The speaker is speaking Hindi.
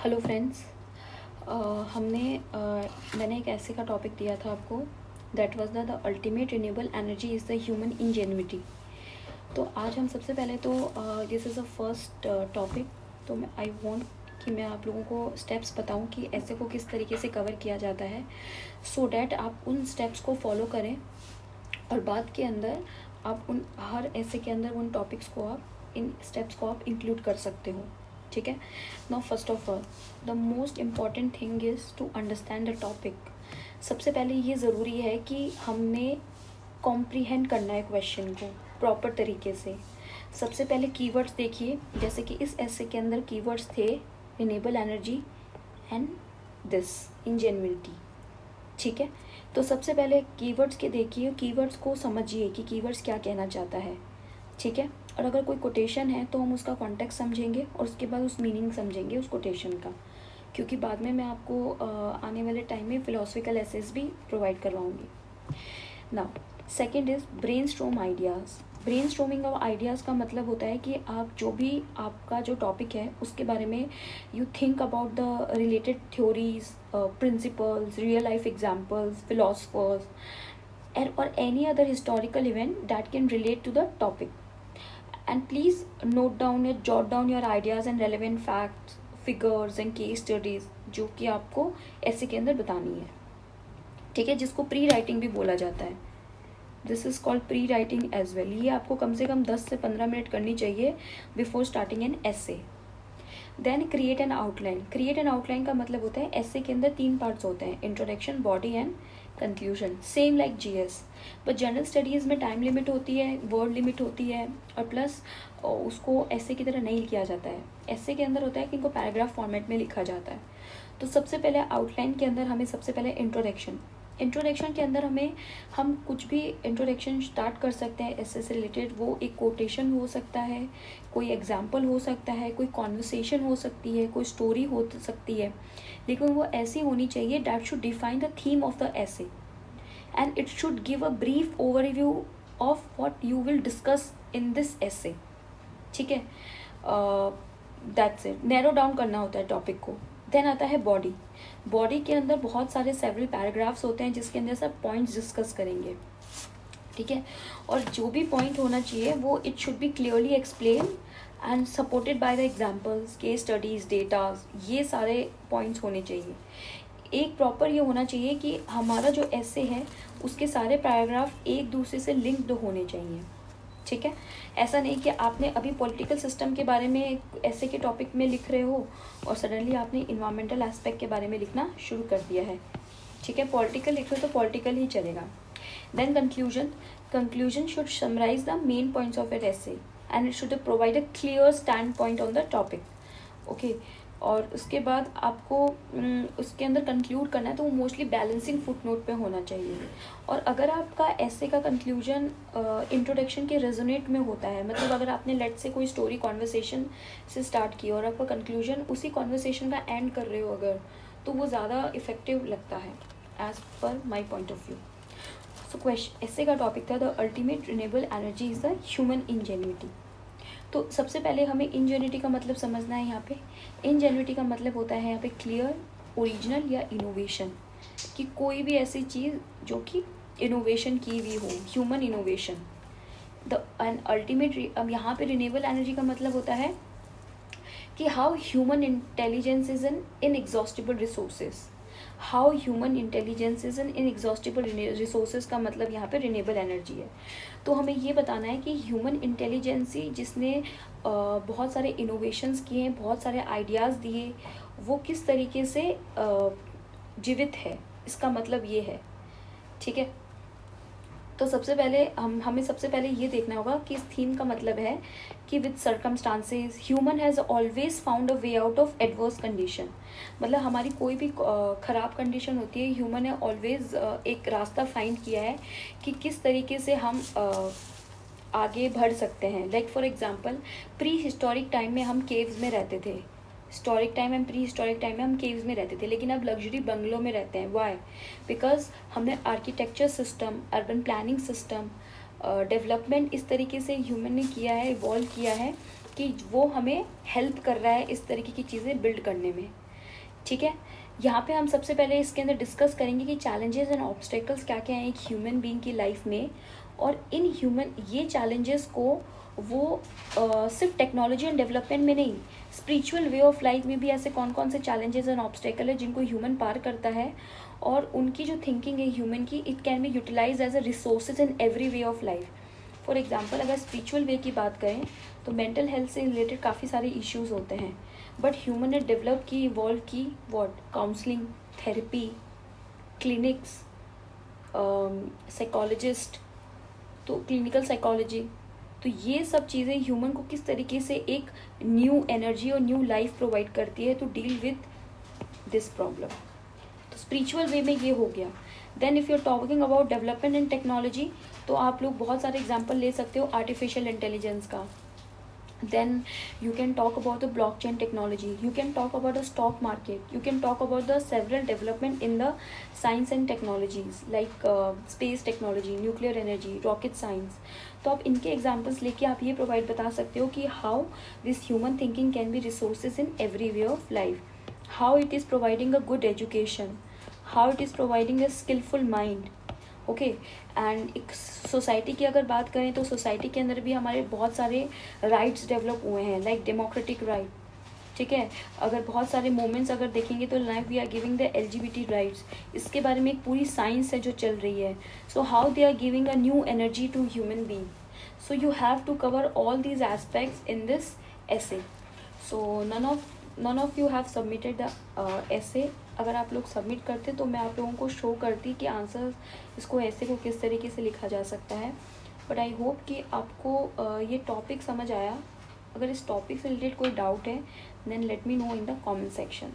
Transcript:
Hello friends. मैंने एक ऐसे का टॉपिक दिया था आपको, that was the ultimate renewable energy is the human ingenuity. तो आज हम सबसे पहले तो this is a first topic. तो आई वांट कि मैं आप लोगों को स्टेप्स बताऊं कि ऐसे को किस तरीके से कवर किया जाता है, सो डैट आप उन स्टेप्स को फॉलो करें और बाद के अंदर आप उन हर ऐसे के अंदर उन टॉपिक्स को आप इन स्टेप्स को आप इंक्लूड कर सकते हो। ठीक है। Now first of all the most important thing is to understand the topic. सबसे पहले ये ज़रूरी है कि हमने कॉम्प्रीहेंड करना है क्वेश्चन को प्रॉपर तरीके से। सबसे पहले कीवर्ड्स देखिए, जैसे कि इस ऐसे के अंदर कीवर्ड्स थे रिन्यूएबल एनर्जी एंड दिस इंजेन्युइटी। ठीक है। तो सबसे पहले कीवर्ड्स के देखिए, कीवर्ड्स को समझिए कि कीवर्ड्स क्या कहना चाहता है। ठीक है। और अगर कोई कोटेशन है तो हम उसका कॉन्टेक्स्ट समझेंगे और उसके बाद उस मीनिंग समझेंगे उस कोटेशन का, क्योंकि बाद में मैं आपको आने वाले टाइम में फिलोसफिकल एसेस भी प्रोवाइड करवाऊँगी। Now second is brainstorm ideas. Brainstorming of ideas का मतलब होता है कि आप जो भी आपका जो टॉपिक है उसके बारे में you think about the related theories, principles, real life examples, philosophers और any other historical event that can relate to the topic. And please note down and jot down your ideas and relevant facts, figures and case studies जो कि आपको ऐसे के अंदर बतानी है। ठीक है, जिसको प्री राइटिंग भी बोला जाता है। This is called pre writing as well. ये आपको कम से कम 10 से 15 मिनट करनी चाहिए before starting an essay. Then create an outline. Create an outline का मतलब होता है एसे के अंदर 3 पार्ट्स होते हैं, introduction, body and conclusion, same like GS. But general studies में टाइम लिमिट होती है, वर्ड लिमिट होती है, और प्लस उसको ऐसे की तरह नहीं किया जाता है। ऐसे के अंदर होता है कि इनको पैराग्राफ फॉर्मेट में लिखा जाता है। तो सबसे पहले आउटलाइन के अंदर हमें सबसे पहले इंट्रोडक्शन के अंदर हम कुछ भी इंट्रोडक्शन स्टार्ट कर सकते हैं ऐसे से रिलेटेड। वो एक कोटेशन हो सकता है, कोई एग्जाम्पल हो सकता है, कोई कॉन्वर्सेशन हो सकती है, कोई स्टोरी हो सकती है, लेकिन वो ऐसी होनी चाहिए that should define the theme of the ऐसे and it should give a brief overview of what you will discuss in this essay. ठीक है। दैट्स इट, नैरो डाउन करना होता है टॉपिक को। देन आता है बॉडी। बॉडी के अंदर बहुत सारे सेवरल पैराग्राफ्स होते हैं जिसके अंदर सब पॉइंट्स डिस्कस करेंगे। ठीक है। और जो भी पॉइंट होना चाहिए वो it should be clearly explain and supported by the examples, case studies, datas, ये सारे पॉइंट्स होने चाहिए। एक प्रॉपर ये होना चाहिए कि हमारा जो ऐसे है उसके सारे पैराग्राफ एक दूसरे से लिंक्ड होने चाहिए। ठीक है। ऐसा नहीं कि आपने अभी पॉलिटिकल सिस्टम के बारे में ऐसे के टॉपिक में लिख रहे हो और सडनली आपने इन्वायरमेंटल एस्पेक्ट के बारे में लिखना शुरू कर दिया है। ठीक है। पॉलिटिकल लिख रहे हो तो पॉलिटिकल ही चलेगा। Then conclusion should summarise the main points of at essay and it should provide a clear standpoint on the topic. Okay. और उसके बाद आपको उसके अंदर कंक्लूड करना है तो वो मोस्टली बैलेंसिंग फुटनोट पे होना चाहिए। और अगर आपका ऐसे का कंक्लूजन इंट्रोडक्शन के रेजोनेट में होता है, मतलब अगर आपने लेट से कोई स्टोरी कॉन्वर्सेशन से स्टार्ट की और आपका कंक्लूजन उसी कॉन्वर्सेशन का एंड कर रहे हो अगर, तो वो ज़्यादा इफेक्टिव लगता है एज पर my point of view. So question essay का टॉपिक था the ultimate renewable energy is the human ingenuity. तो सबसे पहले हमें इंजेन्युइटी का मतलब समझना है। यहाँ पे इंजेन्युइटी का मतलब होता है यहाँ पे क्लियर, ओरिजिनल या इनोवेशन, कि कोई भी ऐसी चीज़ जो कि इनोवेशन की हुई हो, human innovation. The end ultimate, अब यहाँ पे रिन्यूएबल एनर्जी का मतलब होता है कि how human intelligence is an inexhaustible resources. How human intelligence is an inexhaustible resources का मतलब यहाँ पे रिन्यूएबल एनर्जी है। तो हमें ये बताना है कि ह्यूमन इंटेलिजेंसी जिसने बहुत सारे इनोवेशंस किए हैं, बहुत सारे आइडियाज़ दिए, वो किस तरीके से जीवित है, इसका मतलब ये है। ठीक है। तो सबसे पहले हमें सबसे पहले ये देखना होगा कि इस थीम का मतलब है कि with circumstances human has always found a way out of adverse condition. मतलब हमारी कोई भी ख़राब कंडीशन होती है, ह्यूमन ने ऑलवेज एक रास्ता फाइंड किया है कि किस तरीके से हम आगे बढ़ सकते हैं। Like for example pre historic time में हम केव्स में रहते थे। Historic time and pre historic time में हम केव्स में रहते थे, लेकिन अब लग्जरी बंगलों में रहते हैं। वाई? बिकॉज हमने architecture system, urban planning system, development इस तरीके से ह्यूमन ने किया है, इवॉल्व किया है कि वो हमें हेल्प कर रहा है इस तरीके की चीज़ें बिल्ड करने में। ठीक है। यहाँ पे हम सबसे पहले इसके अंदर डिस्कस करेंगे कि चैलेंजेस एंड ऑब्स्टेकल्स क्या क्या हैं एक ह्यूमन बीइंग की लाइफ में, और इन ह्यूमन ये चैलेंजेस को वो सिर्फ टेक्नोलॉजी एंड डेवलपमेंट में नहीं, स्पिरिचुअल वे ऑफ लाइफ में भी ऐसे कौन कौन से चैलेंजेस एंड ऑब्स्टेकल है जिनको ह्यूमन पार करता है, और उनकी जो थिंकिंग है ह्यूमन की, it can be utilise as a resources in every way of life. For example अगर स्पिरिचुअल वे की बात करें तो मेंटल हेल्थ से रिलेटेड काफ़ी सारे इश्यूज होते हैं, बट ह्यूमन ने डेवलप की, इवॉल्व की what, counselling, therapy, clinics, psychologist, तो क्लिनिकल साइकोलॉजी, तो ये सब चीज़ें ह्यूमन को किस तरीके से एक न्यू एनर्जी और न्यू लाइफ प्रोवाइड करती है to deal with this problem. तो स्पिरिचुअल वे में ये हो गया। Then if you are talking about development and technology, तो आप लोग बहुत सारे एग्जांपल ले सकते हो आर्टिफिशियल इंटेलिजेंस का। Then you can talk about the blockchain technology, you can talk about the stock market, you can talk about the several development in the science and technologies like space technology, nuclear energy, rocket science। तो आप इनके एग्जाम्पल्स लेके आप ये प्रोवाइड बता सकते हो कि how this human thinking can be resources in every way of life, how it is providing a good education, how it is providing a skilful mind. Okay, and एक सोसाइटी की अगर बात करें तो सोसाइटी के अंदर भी हमारे बहुत सारे राइट्स डेवलप हुए हैं, लाइक डेमोक्रेटिक राइट, ठीक है। अगर बहुत सारे मोमेंट्स अगर देखेंगे तो like we are giving the LGBT rights, इसके बारे में एक पूरी साइंस है जो चल रही है। So how they are giving a new energy to human being. So you have to cover all these aspects in this essay। So none of you have submitted the essay। अगर आप लोग सबमिट करते तो मैं आप लोगों को शो करती कि आंसर इसको ऐसे को किस तरीके से लिखा जा सकता है। बट आई होप कि आपको ये टॉपिक समझ आया। अगर इस टॉपिक से रिलेटेड कोई डाउट है then let me know in the comment section.